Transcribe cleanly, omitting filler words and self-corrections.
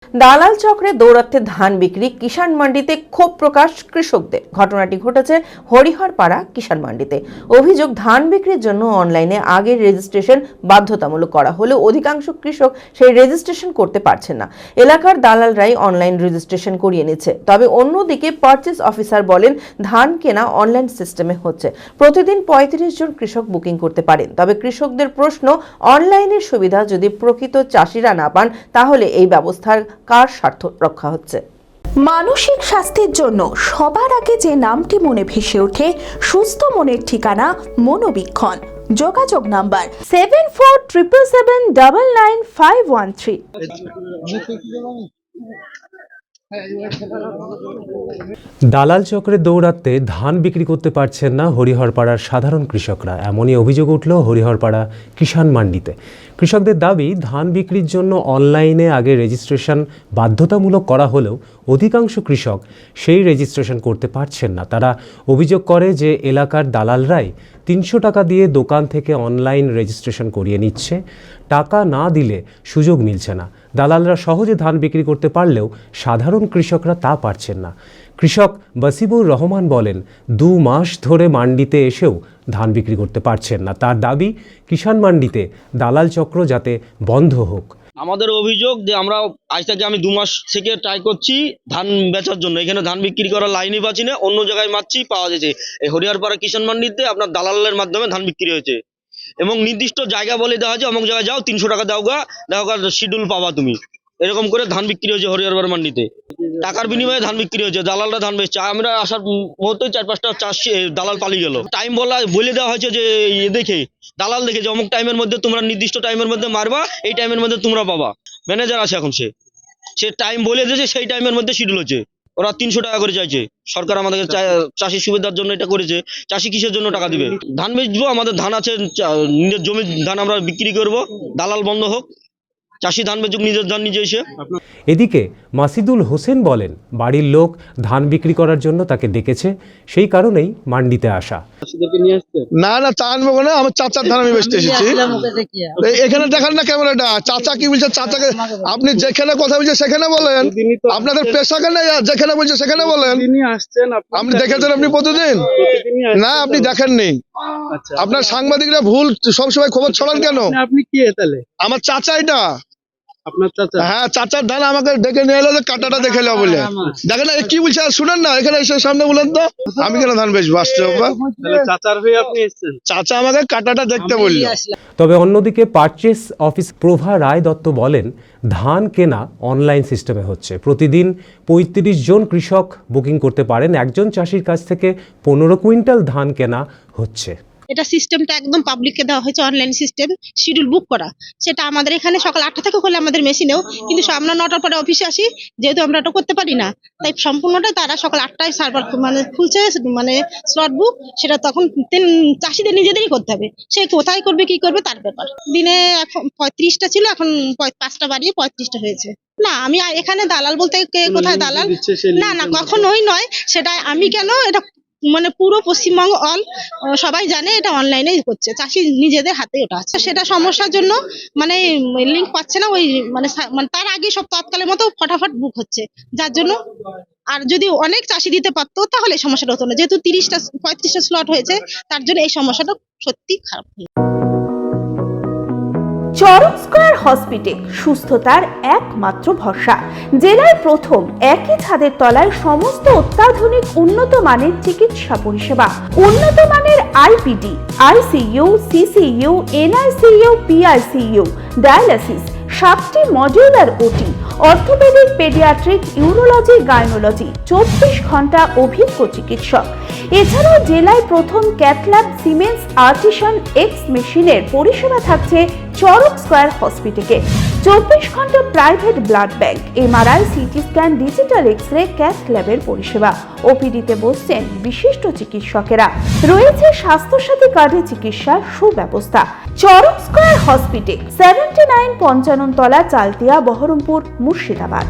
দালাল চক্রে দৌরাত্মে ধান বিক্রি কিষাণ মান্ডিতে ক্ষোভ প্রকাশ কৃষকদের। ঘটনাটি ঘটেছে হরিহরপাড়া কিষাণ মান্ডিতে। অভিযোগ, ধান বিক্রির জন্য অনলাইনে আগের রেজিস্ট্রেশন বাধ্যতামূলক করা হলেও অধিকাংশ কৃষক সেই রেজিস্ট্রেশন করতে পারছেন না। এলাকার দালালরাই অনলাইন রেজিস্ট্রেশন করিয়ে নিচ্ছে। তবে অন্যদিকে পারচেজ অফিসার বলেন, ধান কেনা অনলাইন সিস্টেমে হচ্ছে। প্রতিদিন 35 জন কৃষক বুকিং করতে পারেন। তবে কৃষকদের প্রশ্ন, অনলাইনের সুবিধা যদি প্রকৃত চাষিরা না পান তাহলে এই ব্যবস্থার কার স্বার্থ রক্ষা হচ্ছে? মানসিক স্বাস্থ্যের জন্য সবার আগে যে নামটি মনে ভেসে ওঠে, সুস্থ মনের ঠিকানা মনোবীক্ষণ। যোগাযোগ নাম্বার 7477799513। দালাল চক্রের দৌরাত্মে ধান বিক্রি করতে পারছেন না হরিহরপাড়ার সাধারণ কৃষকরা। এমনই অভিযোগ উঠল হরিহরপাড়া কিষাণ মান্ডিতে। কৃষকদের দাবি, ধান বিক্রির জন্য অনলাইনে আগে রেজিস্ট্রেশন বাধ্যতামূলক করা হলেও অধিকাংশ কৃষক সেই রেজিস্ট্রেশন করতে পারছেন না। তারা অভিযোগ করে যে এলাকার দালালরাই 300 টাকা দিয়ে দোকান থেকে অনলাইন রেজিস্ট্রেশন করিয়ে নিচ্ছে। টাকা না দিলে সুযোগ মিলছে না। দালালরা সহজে ধান বিক্রি করতে পারলেও সাধারণ কৃষকরা তা পারছেন না। কৃষক বাসিবুর রহমান বলেন, 2 মাস ধরে মান্ডিতে এসেও ধান বিক্রি করতে পারছেন না। তার দাবি, কিষাণ মান্ডিতে দালাল চক্র যাতে বন্ধ হোক। আমাদের অভিযোগ যে আমরা আজ থেকে আমি 2 মাস থেকে ট্রাই করছি ধান বেচার জন্য। এখানে ধান বিক্রি করার লাইনই পাচ্ছি না, অন্য জায়গায় মারছি, পাওয়া যাচ্ছে। এই হরিহরপাড়া কিষাণ মান্ডিতে আপনার দালালের মাধ্যমে ধান বিক্রি হয়েছে এবং নির্দিষ্ট জায়গা বলে দেওয়া হয়েছে, অমুক জায়গায় যাও 300 টাকা দাও গা শিডিউল পাবা তুমি। এরকম করে ধান বিক্রি হয়েছে হরিহরপাড়া মান্ডিতে। টাকার বিনিময়ে ধান বিক্রি হয়েছে, দালালরা ধান বেচছে। আমরা আসার মুহূর্তে 4-5টা চাষি দালাল পালিয়ে গেল। টাইম বলে দেওয়া হয়েছে যে দেখে দালাল দেখে যে অমুক টাইমের মধ্যে তোমরা নির্দিষ্ট টাইমের মধ্যে মারবা, এই টাইমের মধ্যে তোমরা পাবা। ম্যানেজার আছে এখন, সে টাইম বলে দিয়েছে, সেই টাইমের মধ্যে শিডিউল হচ্ছে। ওরা 300 টাকা করে চাইছে। সরকার আমাদের চাষির সুবিধার জন্য এটা করেছে। চাষি কিসের জন্য টাকা দিবে? ধান বেচবো, আমাদের ধান আছে, নিজের জমির ধান আমরা বিক্রি করব। দালাল বন্ধ হোক, চাষি ধান বেচুক নিজের ধান নিজে এসে। এদিকে মাসিদুল হোসেন বলেন, বাড়ির লোক ধান বিক্রি করার জন্য তাকে ডেকেছে, সেই কারণেই মান্ডিতে আসা। না না, তা আনবো না, আমার চাচার ধান আমি বেচতে এসেছি। এখানে দেখান না ক্যামেরাটা, চাচা কি বলছে, চাচাকে আপনি যেখানে কথা বলছে সেখানে বলেন। আপনাদের পেশা কেন, যেখানে বলছে সেখানে বলেন। আপনি দেখেছেন আপনি প্রতিদিন? না, আপনি দেখেননি। আপনার সাংবাদিকরা ভুল সবসময় খবর ছড়ান কেন? আপনি কি তাহলে? আমার চাচা এটা। আপনার চাচা? হ্যাঁ, চাচার ধান আমাকে ডেকে নিয়ে এলো, কাটাটা দেখে এলো বলে। দেখেন না কি বলছে, আর শুনেন না, এখানে এসে সামনে বলেন তো আমি কেন ধান বেচবো? আসছে চাচার হয়ে আপনি এসেছেন? চাচা আমাকে কাটাটা দেখতে বললো। তবে অন্যদিকে পারচেজ অফিস প্রভা রায় দত্ত বলেন, ধান কেনা অনলাইন সিস্টেমে হচ্ছে। প্রতিদিন 35 জন কৃষক বুকিং করতে পারেন। একজন চাষির কাছ থেকে 15 কুইন্টাল ধান কেনা হচ্ছে। এটা সিস্টেমটা একদম পাবলিককে দেওয়া হয়েছে, অনলাইন সিস্টেম, শিডিউল বুক করা। সেটা আমাদের এখানে সকাল 8টা থেকে হলে আমাদের মেশিনেও, কিন্তু আমরা 9টার পরে অফিসে আসি, যেহেতু আমরা এটা করতে পারি না, তাই সম্পূর্ণটাই তারা সকাল 8টায় সার্ভার খুলছে, স্লট বুক। সেটা তখন চাষিদের নিজেদেরই করতে হবে। সে কোথায় করবে কি করবে তার ব্যাপার। দিনে এখন 35টা ছিল, এখন 5টা বাড়িয়ে 35টা হয়েছে। না, আমি এখানে দালাল বলতে কোথায় দালাল? না, কখনোই নয়। সেটা আমি কেন, এটা পুরো পশ্চিমবঙ্গ সবাই জানে এটা অনলাইনে করছে, চাষি নিজেদের হাতে ওটা আছে। সেটা সমস্যার জন্য লিঙ্ক পাচ্ছে না, ওই তার আগে সব তৎকালের মতো ফটাফট বুক হচ্ছে, যার জন্য। আর যদি অনেক চাষি দিতে পারতো তাহলে এই সমস্যাটা হতো না। যেহেতু 35টা স্লট হয়েছে, তার জন্য এই সমস্যাটা সত্যি খারাপ। চরক স্কয়ার হসপিটাল সুস্থতার একমাত্র ভরসা। জেলায় প্রথম একই ছাদের তলায় সমস্ত অত্যাধুনিক উন্নত মানের চিকিৎসা পরিষেবা, উন্নত মানের IPD, ICU, CCU, NICU, PICU, dialysis, 7টি modular OT, orthopaedic, paediatric, urology, gynaecology, 24 ঘন্টা অভিজ্ঞ চিকিৎসক। এছাড়াও জেলায় প্রথম ক্যাথল্যাব, সিমেন্স, আর্টিসান, এক্স মেশিনের পরিষেবা থাকছে চরক স্কয়ার হসপিটালে। 24 ঘন্টা private blood bank, MRI, CT scan, digital x-ray, cath ল্যাবের পরিষেবা। ওপিডিতে বসছেন বিশিষ্ট চিকিৎসকেরা। রয়েছে স্বাস্থ্যসাথী কার্ডে চিকিৎসার সুব্যবস্থা। চরক স্কয়ার হসপিটাল, 79 পঞ্চানন তলা, চালতিয়া, বহরমপুর, মুর্শিদাবাদ।